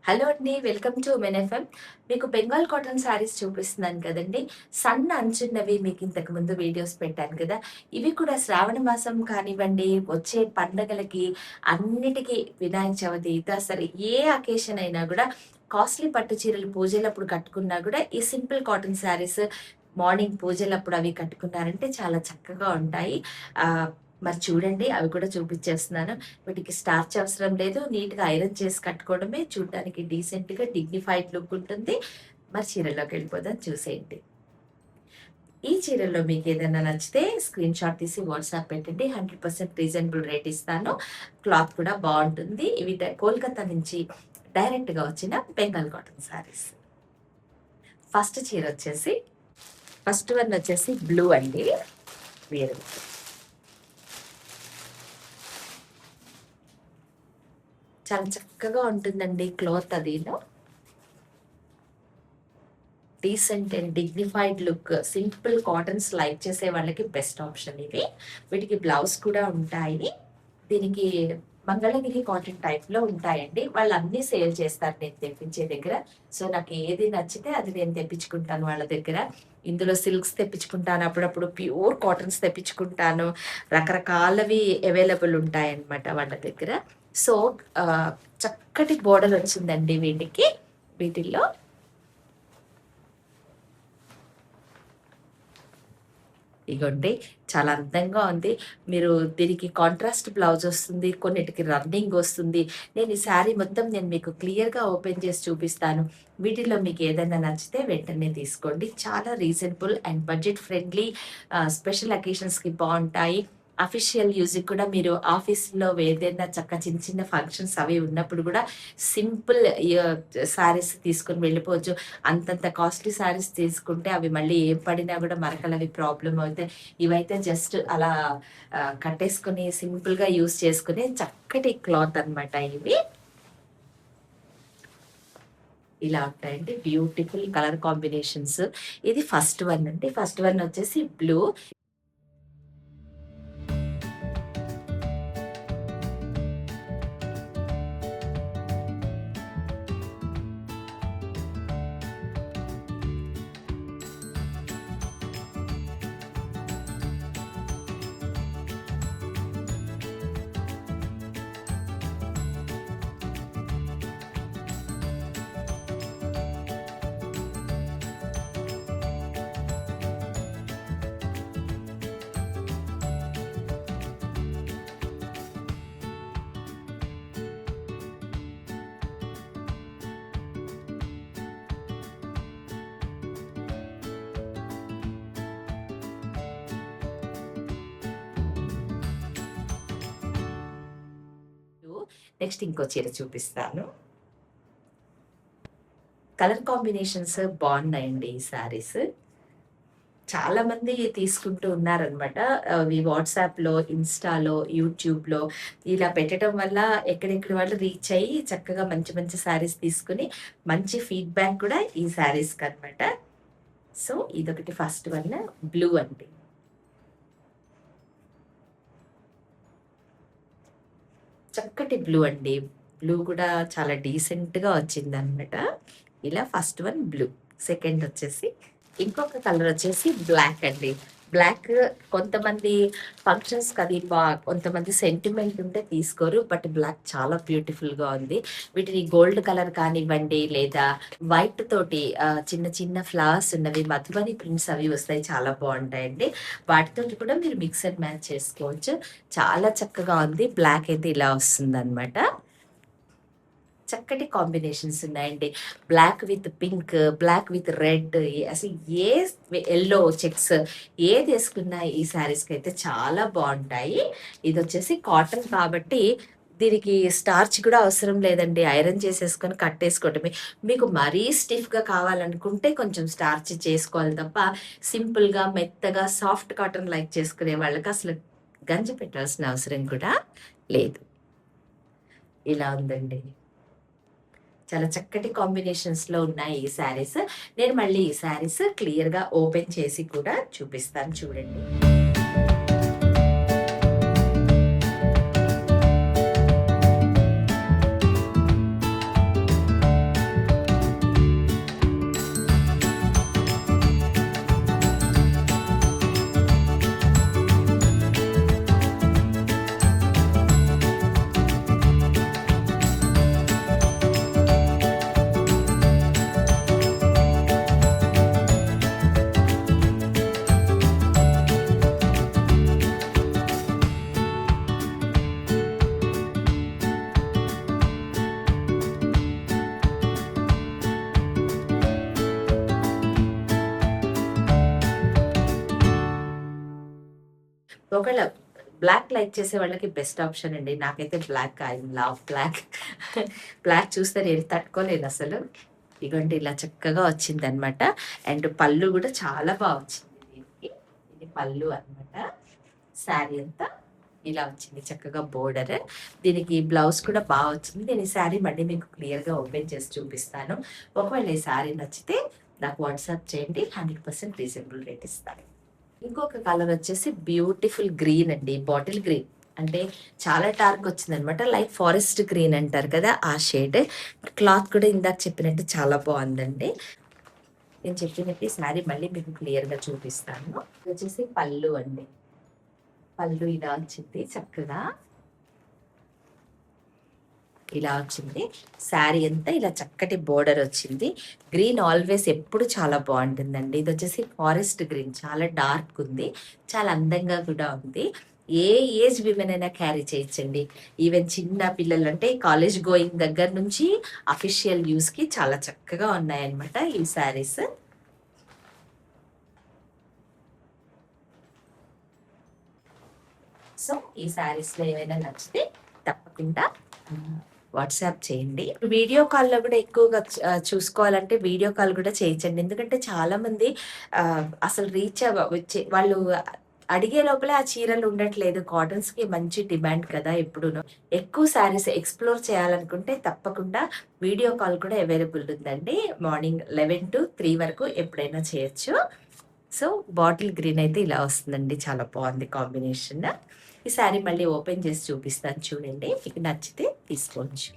Hello అండి. Welcome to women FM. మీకు Bengal cotton saris చూపిస్తున్నాను కదండీ! సన్న అంచున్నవి మీకు ఇంతకుముందు వీడియోస్ పెట్టాను కదా! ఇవి కూడా శ్రావణ మాసం కానివ్వండి, వచ్చే పండగలకి అన్నిటికి వినాయక చవితి, దసరా ఏ అకేషన్ అయినా గూడా కాస్ట్‌లీ పట్టు చీరలు పూజలప్పుడు కట్టుకున్నా గూడా ఈ సింపుల్ కాటన్ శారీస్ మార్నింగ్ పూజలప్పుడు అవి కట్టుకున్నారంటే చాలా చక్కగా ఉంటాయి. ఆహ్, మరి చూడండి అవి కూడా చూపిచ్చేస్తున్నాను. వీటికి స్టార్చ్ అవసరం లేదు. నీట్‌గా ఐరన్ చేసి కట్టుకోవడమే చూడటానికి డీసెంట్‌గా డిగ్నిఫైడ్ లుక్ ఉంటుంది. మరి చీరల్లోకెళ్ళిపోదాం చూసేయండి. ఈ చీరల్లో మీకేదైనా నచ్చితే స్క్రీన్ షాట్ తీసి వాట్సాప్ పెట్టండి. 100% రీజనబుల్ రేట్ ఇస్తాను. క్లాత్ కూడా బావుంటుంది. ఇవి కోల్‌కతా నుంచి డైరెక్ట్‌గా వచ్చిన బెంగాల్ కాటన్ శారీస్. ఫస్ట్ చీరొచ్చేసి ఫస్ట్ వన్ వచ్చేసి బ్లూ అండి. వేరు చాలా చక్కగా ఉంటుందండి క్లాత్ అదీను. Decent and dignified look simple cottons like చేసే వాళ్ళకి బెస్ట్ ఆప్షన్ ఇవి. వీటికి బ్లౌజ్ కూడా ఉంటాయి. దీనికి మంగళగిరి కాటన్ టైప్‌లో ఉంటాయండి. వాళ్ళన్నీ సేల్ చేస్తారు నేను తెప్పించే దగ్గర. సో, నాకు ఏది నచ్చితే అది నేను తెప్పించుకుంటాను వాళ్ళ దగ్గర. ఇందులో సిల్క్స్ తెప్పించుకుంటాను. అప్పుడప్పుడు ప్యూర్ కాటన్స్ తెప్పించుకుంటాను. రకరకాలవి అవైలబుల్ ఉంటాయన్నమాట వాళ్ళ దగ్గర. సో, ఆహ్, చక్కటి బోర్డర్ వచ్చిందండి వీటికి. వీటిల్లో ఇగోండి చాలా అందంగా ఉంది. మీరు దీనికి కాంట్రాస్ట్ బ్లౌజ్ వస్తుంది. కొన్నిటికి రన్నింగ్ వస్తుంది. నేను ఈ శారీ మొత్తం నేను మీకు క్లియర్‌గా ఓపెన్ చేసి చూపిస్తాను. వీటిలో మీకు ఏదైనా నచ్చితే వెంటనే తీసుకోండి. చాలా reasonable and budget friendly special అకేషన్స్‌కి బావుంటాయి. అఫీషియల్ యూజ్‌కి కూడా మీరు ఆఫీస్‌లో ఏదైనా చిన్న చిన్న ఫంక్షన్స్ అవి ఉన్నప్పుడు కూడా సింపుల్ శారీస్ తీసుకొని వెళ్ళిపోవచ్చు. అంతంత కాస్ట్‌లీ శారీస్ తీసుకుంటే అవి మళ్ళీ ఏం పడినా గూడా మరకలవి ప్రాబ్లమ్ అవుతాయి. ఇవైతే జస్ట్ అలా కట్టేసుకొని సింపుల్‌గా యూజ్ చేసుకునే చక్కటి క్లాత్ అనమాట ఇవి. ఇలా ఉంటాయండి. Beautiful colour combinations. ఇది ఫస్ట్ వన్ అండి. ఫస్ట్ వన్ వచ్చేసి బ్లూ. నెక్స్ట్ ఇంకో చీర చూపిస్తాను. కలర్ కాంబినేషన్స్ బావున్నాయండి ఈ శారీస్. చాలా మంది తీసుకుంటూ ఉన్నారనమాట. అవి వాట్సాప్‌లో, ఇన్‌స్టాలో, యూట్యూబ్‌లో ఇలా పెట్టడం వల్ల ఎక్కడెక్కడి వాళ్ళు రీచ్ అయ్యి చక్కగా మంచి మంచి శారీస్ తీసుకొని మంచి ఫీడ్‌బ్యాక్ కూడా ఈ శారీస్‌కనమాట. సో, ఇదొకటి ఫస్ట్ వన్ బ్లూ అండి. చక్కటి బ్లూ అండి. బ్లూ కూడా చాలా డీసెంట్‌గా వచ్చిందనమాట. ఇలా ఫస్ట్ వన్ బ్లూ. సెకండ్ వచ్చేసి ఇంకొక కలర్ వచ్చేసి బ్లాక్ అండి. బ్లాక్ కొంతమంది ఫంక్షన్స్‌కి అది కొంతమంది సెంటిమెంట్ ఉంటే తీసుకోరు. బట్ బ్లాక్ చాలా బ్యూటిఫుల్‌గా ఉంది. వీటిని గోల్డ్ కలర్ కానివ్వండి లేదా వైట్ తోటి చిన్న చిన్న ఫ్లవర్స్ ఉన్నవి మధుబని ప్రింట్స్ అవి వస్తాయి. చాలా బావుంటాయండి. వాటితోటి కూడా మీరు మిక్స్ అండ్ మ్యాచ్ చేసుకోవచ్చు. చాలా చక్కగా ఉంది. బ్లాక్ అయితే ఇలా వస్తుందనమాట. చక్కటి కాంబినేషన్స్ ఉన్నాయండి. Black with pink, black with red అసలు ఏ యెల్లో చెక్స్ ఏదేసుకున్నా ఈ శారీస్‌కైతే చాలా బావుంటాయి. ఇదొచ్చేసి కాటన్ కాబట్టి దీనికి స్టార్చ్ కూడా అవసరం లేదండి. ఐరన్ చేసేసుకొని కట్టేసుకోవటమే. మీకు మరీ స్టిఫ్‌గా కావాలనుకుంటే కొంచెం స్టార్చ్ చేసుకోవాలి తప్ప సింపుల్‌గా, మెత్తగా సాఫ్ట్ కాటన్ లైక్ చేసుకునే వాళ్ళకి అసలు గంజి పెట్టాల్సిన అవసరం కూడా లేదు. ఇలా ఉందండి. చాలా చక్కటి కాంబినేషన్స్‌లో ఉన్నాయి ఈ శారీస్. నేను మళ్ళీ ఈ శారీస్ క్లియర్‌గా ఓపెన్ చేసి కూడా చూపిస్తాను చూడండి. ఒకవేళ బ్లాక్ లైక్ చేసే వాళ్ళకి బెస్ట్ ఆప్షన్ అండి. నాకైతే black, I love black. Black చూస్తే నేను తట్టుకోలేను అసలు. ఇగోండి ఇలా చక్కగా వచ్చిందనమాట. అండ్ పళ్ళు కూడా చాలా బాగా వచ్చింది దీనికి. ఇది పళ్ళు అనమాట. శారీ అంతా ఇలా వచ్చింది చక్కగా బోర్డర్. దీనికి బ్లౌజ్ కూడా బాగా వచ్చింది. నేను ఈ శారీ మళ్ళీ మీకు క్లియర్గా ఓపెన్ చేసి చూపిస్తాను. ఒకవేళ ఈ శారీ నచ్చితే నాకు వాట్సాప్ చేయండి, 100% రీజనబుల్ రేట్ ఇస్తాను. ఇంకొక కలర్ వచ్చేసి బ్యూటిఫుల్ గ్రీన్ అండి, బాటిల్ గ్రీన్. అంటే చాలా డార్క్ వచ్చిందనమాట. లైక్ ఫారెస్ట్ గ్రీన్ అంటారు కదా, ఆ షేడ్. క్లాత్ కూడా ఇందాక చెప్పినట్టు చాలా బాగుందండి. నేను చెప్పినట్టు ఈ శారీ మళ్ళీ మీకు క్లియర్గా చూపిస్తాను. ఇది వచ్చేసి పళ్ళు అండి. పళ్ళు ఇలా వచ్చింది చక్కగా, ఇలా వచ్చింది. శారీ అంతా ఇలా చక్కటి బోర్డర్ వచ్చింది. గ్రీన్ ఆల్వేస్ ఎప్పుడు చాలా బాగుంటుందండి. ఇది వచ్చేసి ఫారెస్ట్ గ్రీన్, చాలా డార్క్ ఉంది, చాలా అందంగా కూడా ఉంది. ఏ ఏజ్ విమెన్ అయినా క్యారీ చేయొచ్చండి. ఈవెన్ చిన్న పిల్లలు అంటే కాలేజ్ గోయింగ్ దగ్గర నుంచి అఫీషియల్ యూస్కి చాలా చక్కగా ఉన్నాయన్నమాట ఈ శారీస్. సో ఈ శారీస్లో ఏమైనా నచ్చితే తప్పకుండా వాట్సాప్ చేయండి. వీడియో కాల్‌లో కూడా ఎక్కువగా చూసుకోవాలంటే వీడియో కాల్ కూడా చేయించండి. ఎందుకంటే చాలామంది అసలు రీచ్ వచ్చే వాళ్ళు అడిగే లోపలే ఆ చీరలు ఉండట్లేదు. కాటన్స్‌కి మంచి డిమాండ్ కదా ఎప్పుడూను. ఎక్కువ శారీస్ ఎక్స్‌ప్లోర్ చేయాలనుకుంటే తప్పకుండా వీడియో కాల్ కూడా అవైలబుల్ ఉందండి. మార్నింగ్ 11 to 3 వరకు ఎప్పుడైనా చేయొచ్చు. సో బాటిల్ గ్రీన్ అయితే ఇలా వస్తుందండి, చాలా బాగుంది కాంబినేషన్. ఈ శారీ మళ్ళీ ఓపెన్ చేసి చూపిస్తాను చూడండి, మీకు నచ్చితే తీసుకోవచ్చు.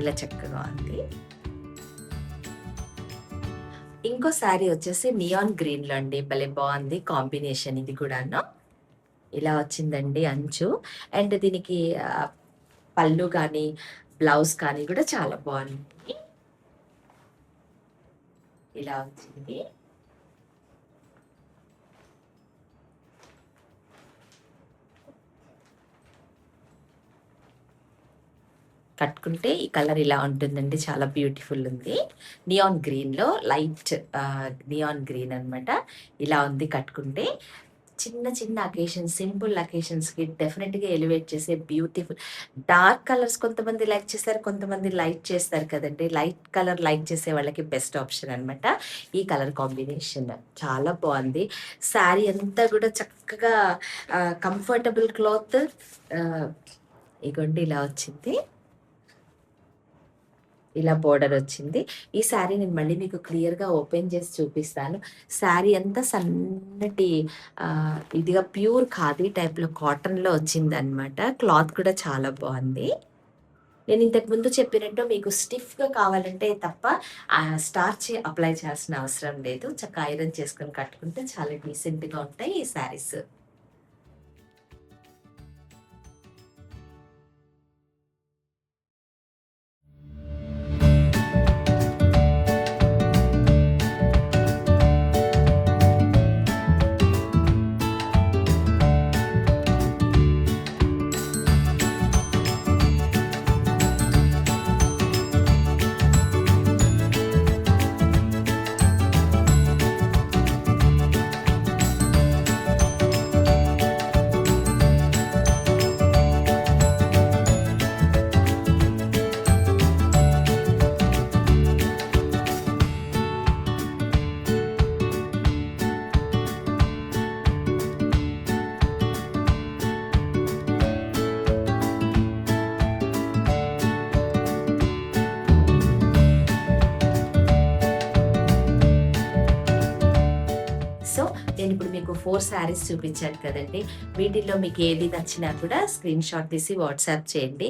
ఇలా చక్కగా ఉంది. ఇంకో శారీ వచ్చేసి నియాన్ గ్రీన్ లో అండి, భలే బాగుంది కాంబినేషన్. ఇది కూడాను ఇలా వచ్చిందండి అంచు. అండ్ దీనికి పళ్ళు కానీ బ్లౌజ్ కానీ కూడా చాలా బాగుంది. ఇలా వచ్చింది. కట్టుకుంటే ఈ కలర్ ఇలా ఉంటుందండి, చాలా బ్యూటిఫుల్ ఉంది. నియాన్ గ్రీన్లో లైట్ నియాన్ గ్రీన్ అనమాట. ఇలా ఉంది కట్టుకుంటే. చిన్న చిన్న అకేషన్స్, సింపుల్ అకేషన్స్కి డెఫినెట్గా ఎలివేట్ చేసే బ్యూటిఫుల్. డార్క్ కలర్స్ కొంతమంది లైక్ చేస్తారు, కొంతమంది లైట్ చేస్తారు కదండి. లైట్ కలర్ లైక్ చేసే వాళ్ళకి బెస్ట్ ఆప్షన్ అనమాట ఈ కలర్ కాంబినేషన్. చాలా బాగుంది. శారీ అంతా కూడా చక్కగా కంఫర్టబుల్ క్లాత్. ఇగోండి ఇలా వచ్చింది, ఇలా బోర్డర్ వచ్చింది. ఈ శారీ నేను మళ్ళీ మీకు క్లియర్గా ఓపెన్ చేసి చూపిస్తాను. శారీ అంతా సన్నటి ఇదిగా ప్యూర్ ఖాదీ టైప్లో కాటన్లో వచ్చింది అనమాట. క్లాత్ కూడా చాలా బాగుంది. నేను ఇంతకుముందు చెప్పినట్టు మీకు స్టిఫ్గా కావాలంటే తప్ప స్టార్చ్ అప్లై చేయాల్సిన అవసరం లేదు. చక్కగా ఐరన్ చేసుకొని కట్టుకుంటే చాలా డీసెంట్గా ఉంటాయి ఈ శారీస్. మీకు 4 శారీస్ చూపించాను కదండి. వీటిల్లో మీకు ఏది నచ్చినా కూడా స్క్రీన్ షాట్ తీసి వాట్సాప్ చేయండి.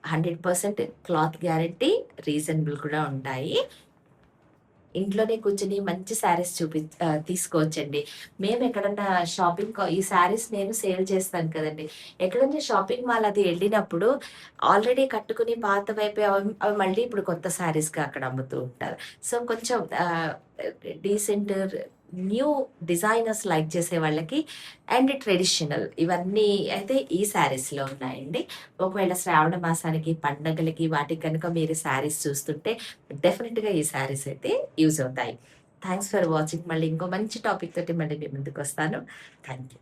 100% క్లాత్ గ్యారంటీ, రీజనబుల్ కూడా ఉంటాయి. ఇంట్లోనే కూర్చొని మంచి శారీస్ తీసుకోవచ్చండి. మేము ఎక్కడన్నా ఈ శారీస్ నేను సేల్ చేస్తాను కదండీ! ఎక్కడన్నా షాపింగ్ మాల్ అది ఎళ్ళినప్పుడు ఆల్రెడీ కట్టుకుని పాతవైపోయి అవి మళ్ళీ ఇప్పుడు కొత్త శారీస్‌గా అక్కడ అమ్ముతూ ఉంటారు. సో, కొంచెం డీసెంట్ న్యూ డిజైనర్స్ లైక్ చేసే వాళ్ళకి అండ్ ట్రెడిషనల్ ఇవన్నీ అయితే ఈ శారీస్‌లో ఉన్నాయండి. ఒకవేళ శ్రావణ మాసానికి, పండగలకి వాటికి కనుక మీరు శారీస్ చూస్తుంటే డెఫినిట్‌గా ఈ శారీస్ అయితే యూజ్ అవుతాయి. Thanks for watching. మళ్ళీ ఇంకో మంచి టాపిక్ తోటి మళ్ళీ మీ ముందుకొస్తాను. Thank you.